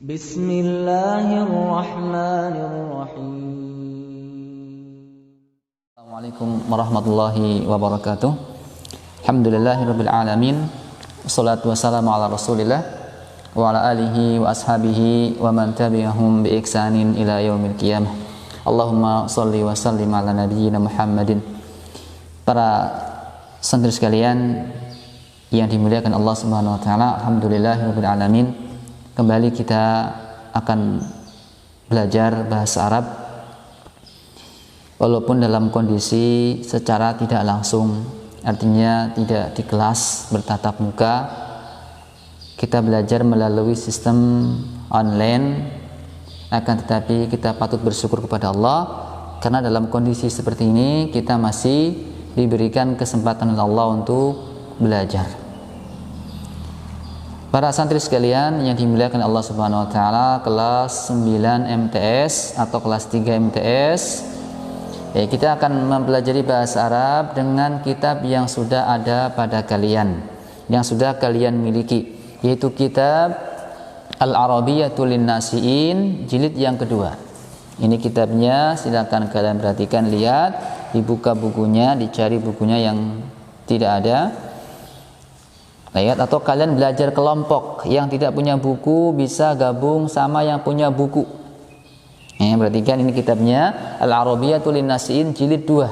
Bismillahirrahmanirrahim. Assalamualaikum warahmatullahi wabarakatuh. Alhamdulillahirabbil alamin. Wassalatu wassalamu ala Rasulillah wa ala alihi wa ashabihi wa man tabi'ahum bi ihsanin ila yaumil qiyamah. Allahumma shalli wa sallim ala nabiyyina Muhammadin. Para santri sekalian yang dimuliakan Allah Subhanahu wa taala, alhamdulillahirabbil alamin. Kembali kita akan belajar bahasa Arab walaupun dalam kondisi secara tidak langsung, artinya tidak di kelas bertatap muka. Kita belajar melalui sistem online, akan tetapi kita patut bersyukur kepada Allah karena dalam kondisi seperti ini kita masih diberikan kesempatan oleh Allah untuk belajar. Para santri sekalian yang dimuliakan Allah Subhanahu wa taala, kelas 9 MTS atau kelas 3 MTS, kita akan mempelajari bahasa Arab dengan kitab yang sudah ada pada kalian, yang sudah kalian miliki, yaitu kitab Al-Arabiyatul Linnasiin jilid yang kedua. Ini kitabnya, silakan kalian perhatikan, lihat, dibuka bukunya, dicari bukunya yang tidak ada. Lihat, atau kalian belajar kelompok yang tidak punya buku bisa gabung sama yang punya buku. Perhatikan, ini kitabnya Al-Arabiyatul Linnasiin jilid 2.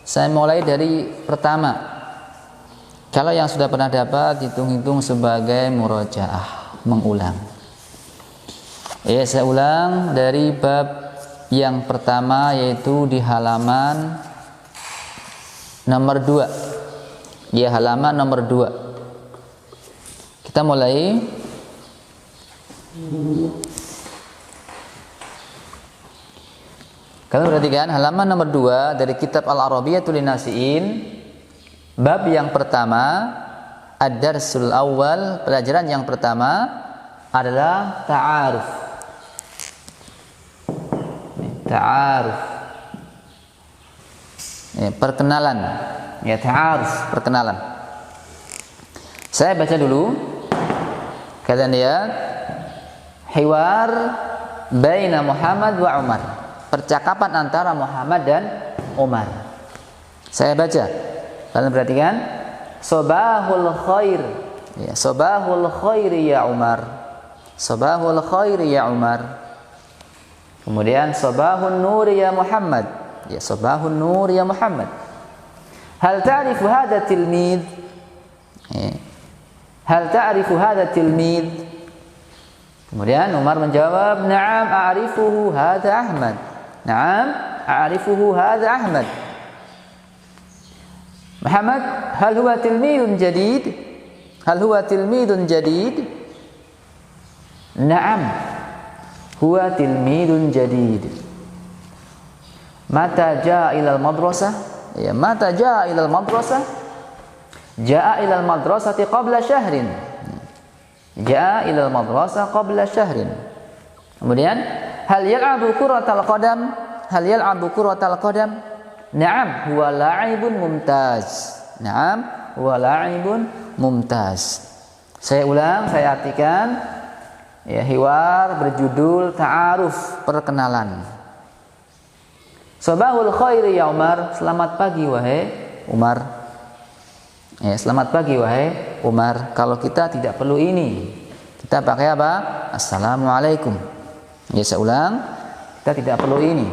Saya mulai dari pertama. Kalau yang sudah pernah dapat, hitung-hitung sebagai murajaah, mengulang. Saya ulang dari bab yang pertama, yaitu di halaman nomor 2. Halaman nomor 2. Kita mulai. Kalian perhatikan halaman nomor 2 dari kitab Al-Arabiyatul Linnasiin, bab yang pertama, ad-darsul awal, pelajaran yang pertama adalah ta'aruf. Ta'aruf. Perkenalan. Ta'aruf, perkenalan. Saya baca dulu. Kalian lihat, hiwar baina Muhammad wa Umar, percakapan antara Muhammad dan Umar. Saya baca, kalian perhatikan. Sobahul khair, sobahul khair ya Umar, sobahul khair ya Umar. Kemudian sobahun nur ya Muhammad, sobahun nur ya Muhammad. Hal ta'rifu hadha tilmid? Hal ta'rifu hadha tilmid? Kemudian Umar menjawab, na'am a'rifuhu hadha Ahmad. Na'am a'rifuhu hadha Ahmad. Muhammad, hal huwa tilmidun jadid? Hal huwa tilmidun jadid? Na'am, huwa tilmidun jadid. Mata ja'a ilal madrasah? Mata ja'a ilal madrasah? Ja'a ilal madrasati qabla syahrin. Ja'a ilal madrasah qabla syahrin. Kemudian, hal yal'abu kuratal qadam? Hal yal'abu kuratal qadam? Na'am, huwa la'ibun mumtaz. Na'am, huwa la'ibun mumtaz. Saya ulang, saya artikan. Hiwar berjudul ta'aruf, perkenalan. Sabahul khairi ya Umar, selamat pagi wahai Umar. Selamat pagi wahai Umar. Kalau kita tidak perlu ini, kita pakai apa? Assalamualaikum. Saya ulang, kita tidak perlu ini,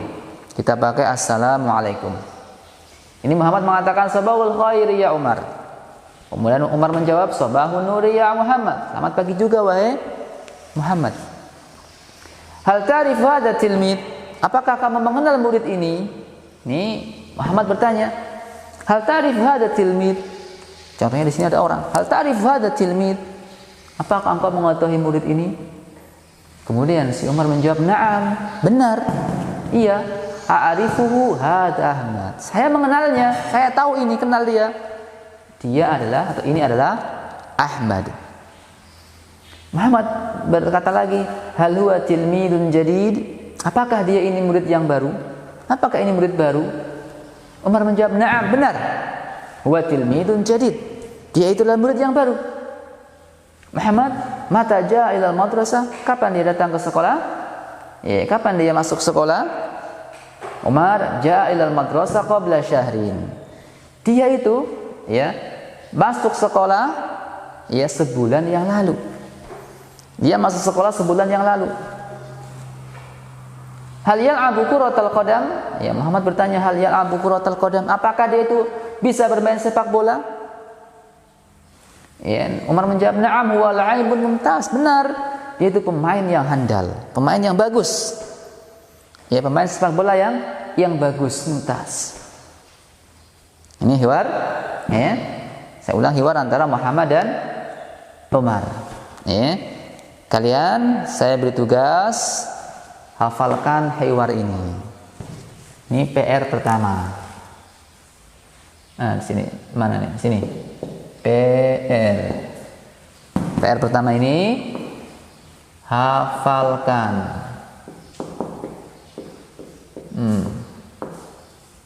kita pakai assalamualaikum. Ini Muhammad mengatakan sabahul khairi ya Umar. Kemudian Umar menjawab sabahun nuri ya Muhammad, selamat pagi juga wahai Muhammad. Hal ta'rif hadha tilmid? Apakah kamu mengenal murid ini? Ini Muhammad bertanya, hal ta'rif hadha tilmid? Contohnya di sini ada orang, hal ta'rif hadha tilmid? Apakah engkau mengetahui murid ini? Kemudian si Umar menjawab, na'am, benar, iya, a'rifuhu hadha Ahmad. Saya mengenalnya, saya tahu ini, kenal dia. Dia adalah, atau ini adalah Ahmad. Muhammad berkata lagi, hal huwa tilmidun jadid? Apakah dia ini murid yang baru? Apakah ini murid baru? Umar menjawab, na'am, benar, huwa tilmidun jadid. Dia itulah murid yang baru. Muhammad Mata jaa ilal madrasah? Kapan dia datang ke sekolah? Ya, kapan dia masuk sekolah? Umar jaa ilal madrasah qabla syahrin. Dia itu ya masuk sekolah ya sebulan yang lalu. Dia masuk sekolah sebulan yang lalu. Hal yal'abu kuratal qadam? Ya, Muhammad bertanya, hal yal'abu kuratal qadam? Apakah dia itu bisa bermain sepak bola? Ya, Umar menjawab, na'am huwa la'ibun mumtaz. Benar, dia itu pemain yang handal, pemain yang bagus. Ya, pemain sepak bola yang bagus, mumtaz. Ini hiwar, ya. Saya ulang, hiwar antara Muhammad dan Umar. Ya. Kalian, saya beri tugas hafalkan hiwar ini. Ini PR pertama. Nah, di sini mana nih? Sini. PR. PR pertama ini hafalkan.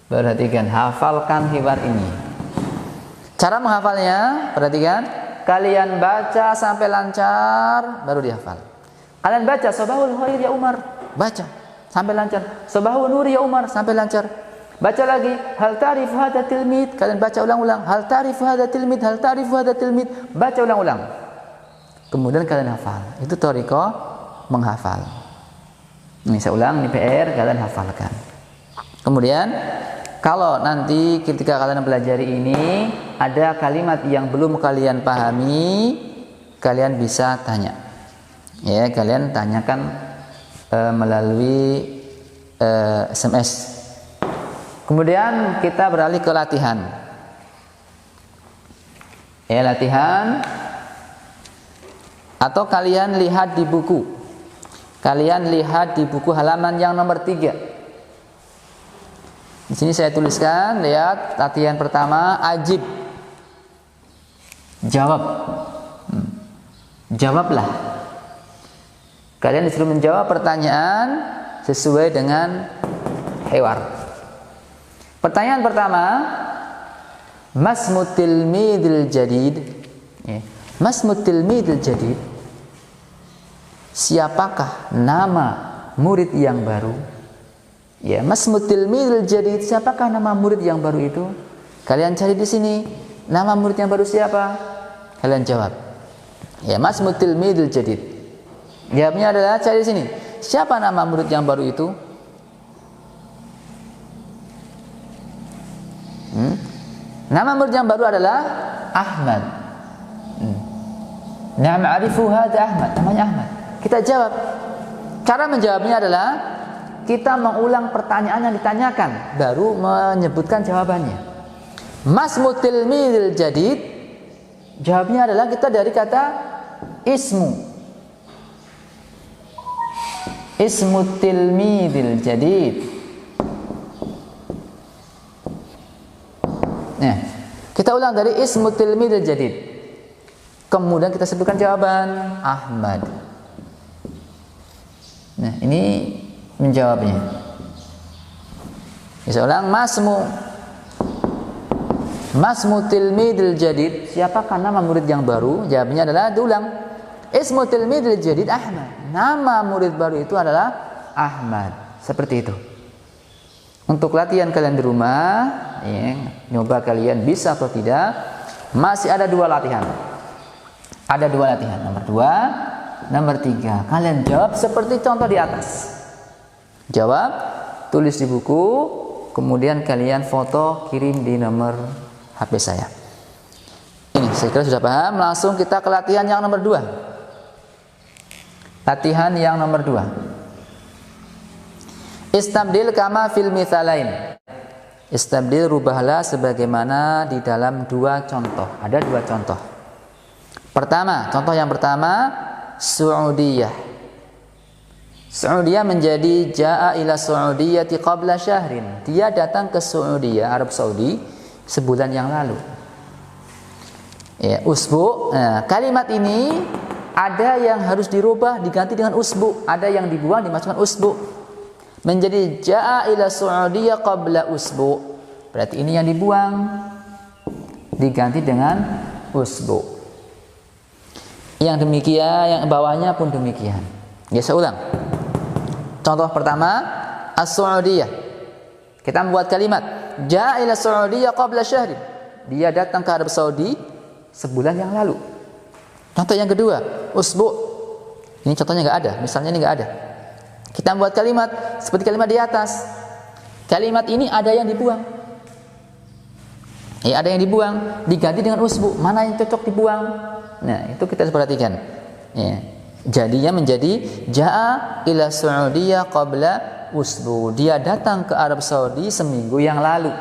Perhatikan, hafalkan hiwar ini. Cara menghafalnya, perhatikan. Kalian baca sampai lancar, baru dihafal. Kalian baca Sabahul Khair ya Umar, baca sampai lancar. Sabahul Nur ya Umar, sampai lancar. Baca lagi, hal ta'rifu hadha tilmid. Kalian baca ulang-ulang, hal ta'rifu hadha tilmid, hal ta'rifu hadha tilmid. Baca ulang-ulang. Kemudian kalian hafal. Itu thariqah menghafal. Ini saya ulang, ini PR, kalian hafalkan. Kemudian kalau nanti ketika kalian pelajari ini ada kalimat yang belum kalian pahami, kalian bisa tanya. Ya, kalian tanyakan melalui SMS. Kemudian kita beralih ke latihan. Ya, latihan. Atau kalian lihat di buku. Kalian lihat di buku halaman yang nomor 3. Di sini saya tuliskan, lihat latihan pertama, ajib. Jawab. Jawablah. Kalian disuruh menjawab pertanyaan sesuai dengan hiwar. Pertanyaan pertama, Masmut tilmidil jadid. Masmut tilmidil jadid. Siapakah nama murid yang baru? Ya, Masmut tilmidil jadid. Siapakah nama murid yang baru itu? Kalian cari di sini. Nama murid yang baru siapa? Kalian jawab. Ya, Masmut tilmidil jadid. Jawabnya adalah cari di sini. Siapa nama murid yang baru itu? Nama murid yang baru adalah Ahmad. Na'am arifu hadha Ahmad. Namanya Ahmad. Kita jawab. Cara menjawabnya adalah kita mengulang pertanyaan yang ditanyakan, baru menyebutkan jawabannya. Masmut tilmidil jadid. Jawabnya adalah kita dari kata ismu. Ismu tilmidil jadid. Nah, kita ulang dari ismu tilmidil jadid. Kemudian kita sebutkan jawaban Ahmad. Nah, ini menjawabnya. Bisa ulang, Masmu tilmidil jadid. Siapakah nama murid yang baru? Jawabnya adalah diulang. Ismu tilmidil jadid Ahmad. Nama murid baru itu adalah Ahmad. Seperti itu. Untuk latihan kalian di rumah, ya, nyoba kalian bisa atau tidak. Masih ada 2 latihan. Ada 2 latihan. Nomor 2, nomor 3. Kalian jawab seperti contoh di atas. Jawab, tulis di buku, kemudian kalian foto, kirim di nomor HP saya. Ini saya kira sudah paham. Langsung kita ke latihan yang nomor 2. Latihan yang nomor 2. Istabdil kama fil mithalain. Istabdil, rubahlah sebagaimana di dalam 2 contoh. Ada 2 contoh. Pertama, contoh yang pertama, Saudiyah. Saudiyah menjadi ja'a ila Saudiyati qabla syahrin. Dia datang ke Saudiyah, Arab Saudi, sebulan yang lalu. Ya, usbu. Nah, kalimat ini ada yang harus dirubah, diganti dengan usbu. Ada yang dibuang, dimasukkan usbu. Menjadi ja'a ila Saudiyah qabla usbu. Berarti ini yang dibuang, diganti dengan usbu. Yang demikian, yang bawahnya pun demikian. Ya, saya ulang. Contoh pertama, as-Saudiyah. Kita membuat kalimat jaa ila Saudiyah qabla syahrin. Dia datang ke Arab Saudi sebulan yang lalu. Contoh yang kedua, usbu'. Ini contohnya enggak ada, misalnya ini enggak ada. Kita membuat kalimat seperti kalimat di atas. Kalimat ini ada yang dibuang. Ya, ada yang dibuang, diganti dengan usbu'. Mana yang cocok dibuang? Nah, itu kita harus perhatikan. Ya. Jadinya menjadi jaa ila Saudiyah qabla usbu. Dia datang ke Arab Saudi seminggu yang lalu.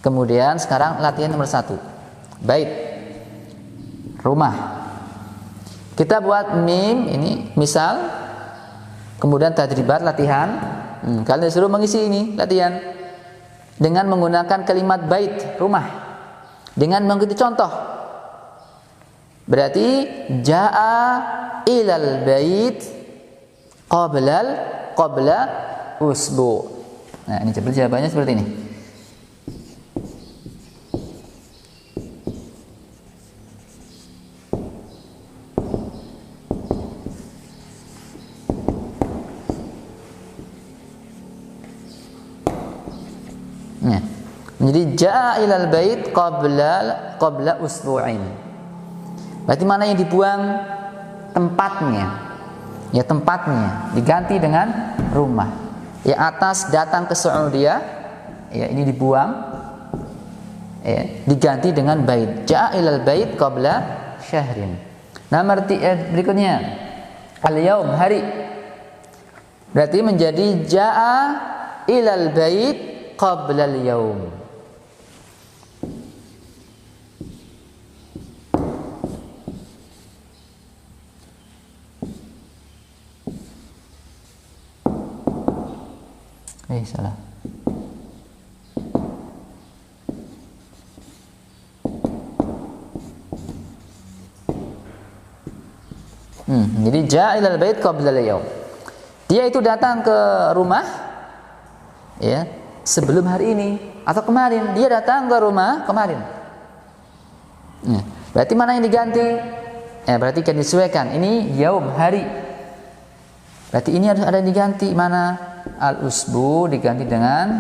Kemudian sekarang latihan nomor 1. Bait. Rumah. Kita buat mim ini misal. Kemudian tadribat latihan. Kalian disuruh mengisi ini latihan dengan menggunakan kalimat bait rumah. Dengan mengikuti contoh. Berarti jaa ilal bait qabla usbu. Nah, ini seperti jawabannya seperti ini. Nah, menjadi jaa ilal bait qabla usbu'in. Berarti mana yang dibuang? Tempatnya. Ya, tempatnya diganti dengan rumah. Ya, atas datang ke Saudiyah, ya ini dibuang. Ya, diganti dengan bait. Jaa ilal bait qabla syahrin. Nah, berikutnya al-yaum hari. Berarti menjadi jaa ilal bait qabla al-yaum. Salah. Jadi jaa ilal bait qabla al-yaum. Dia itu datang ke rumah ya, sebelum hari ini atau kemarin. Dia datang ke rumah kemarin. Ya, berarti mana yang diganti? Ya, berarti kan disesuaikan. Ini yaum hari. Berarti ini harus ada yang diganti. Mana? Al-usbu diganti dengan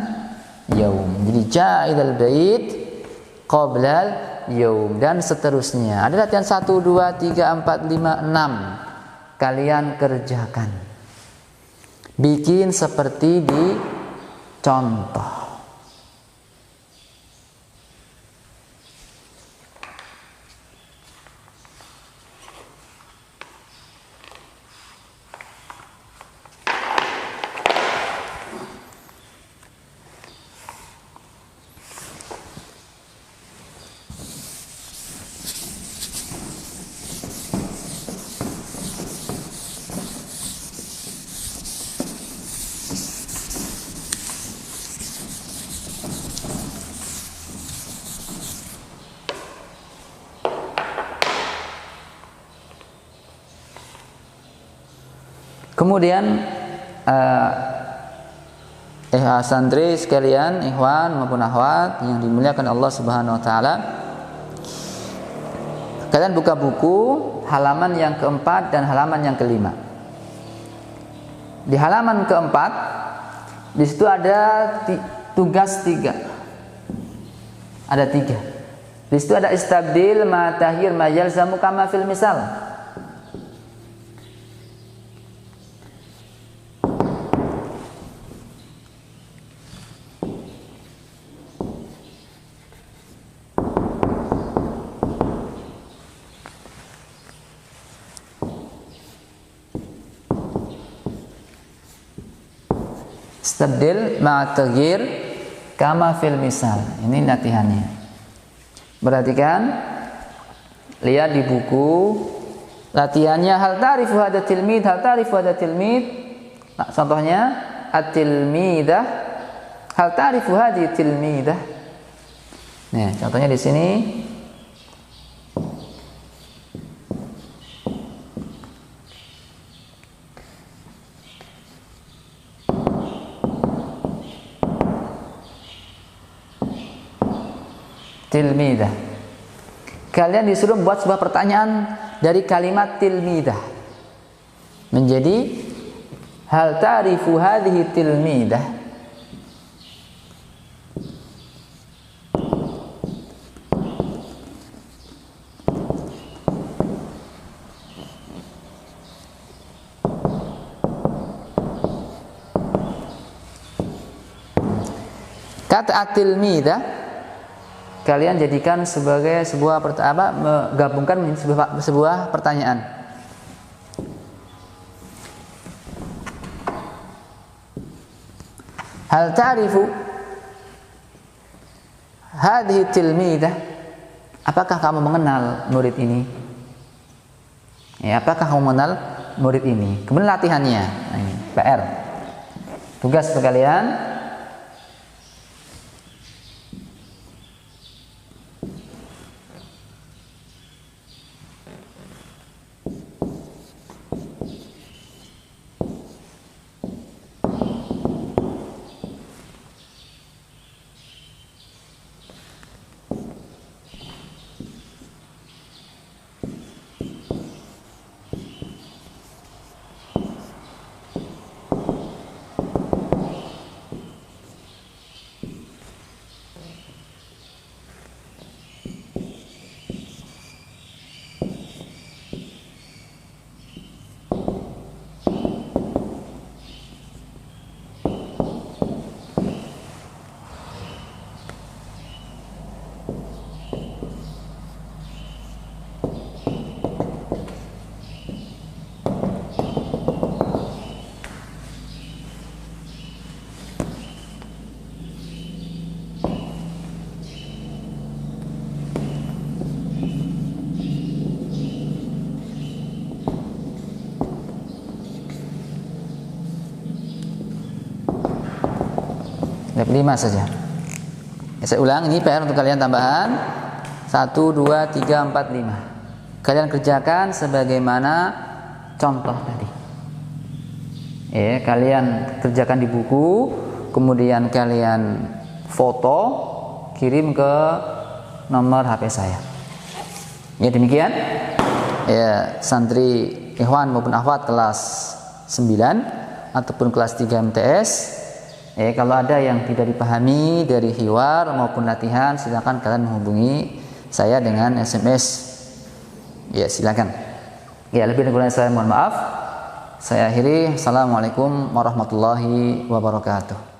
yaum. Jadi jaa ilal bait qabla yaum dan seterusnya. Ada latihan 1 2 3 4 5 6. Kalian kerjakan. Bikin seperti di contoh. Kemudian santri sekalian, ikhwan maupun akhwat yang dimuliakan Allah Subhanahu wa taala. Kalian buka buku halaman yang keempat dan halaman yang kelima. Di halaman keempat di situ ada tugas 3. Ada 3. Di situ ada istabdil ma tahir ma yalzamu kama fil misal. Istabdil ma'a taghyir kama fil misal. Ini latihannya. Perhatikan, lihat di buku latihannya. Hal ta'rifu hadha tilmid, hal ta'rifu hadha tilmid. Nah, contohnya at-tilmidah, hal ta'rifu hadhihi tilmidah. Nah, contohnya di sini. Tilmidah. Kalian disuruh buat sebuah pertanyaan dari kalimat tilmidah menjadi hal ta'rifu hadhihi tilmidah. Kata at-tilmidah kalian jadikan sebagai sebuah menggabungkan menjadi sebuah pertanyaan. Hal ta'rifu hadhihi tilmidah, apakah kamu mengenal murid ini? Ya, apakah kamu mengenal murid ini? Kemudian latihannya. Nah, ini PR. Tugas untuk kalian. Step 5 saja. Ya, saya ulang, ini PR untuk kalian tambahan 1, 2, 3, 4, 5. Kalian kerjakan sebagaimana contoh tadi. Ya, kalian kerjakan di buku, kemudian kalian foto, kirim ke nomor HP saya. Ya, demikian. Ya, santri ikhwan maupun akhwat kelas 9 ataupun kelas 3 MTS. Kalau ada yang tidak dipahami dari hiwar maupun latihan, silakan kalian menghubungi saya dengan SMS. Ya, silakan. Ya, lebih dan kurang saya mohon maaf. Saya akhiri. Assalamualaikum warahmatullahi wabarakatuh.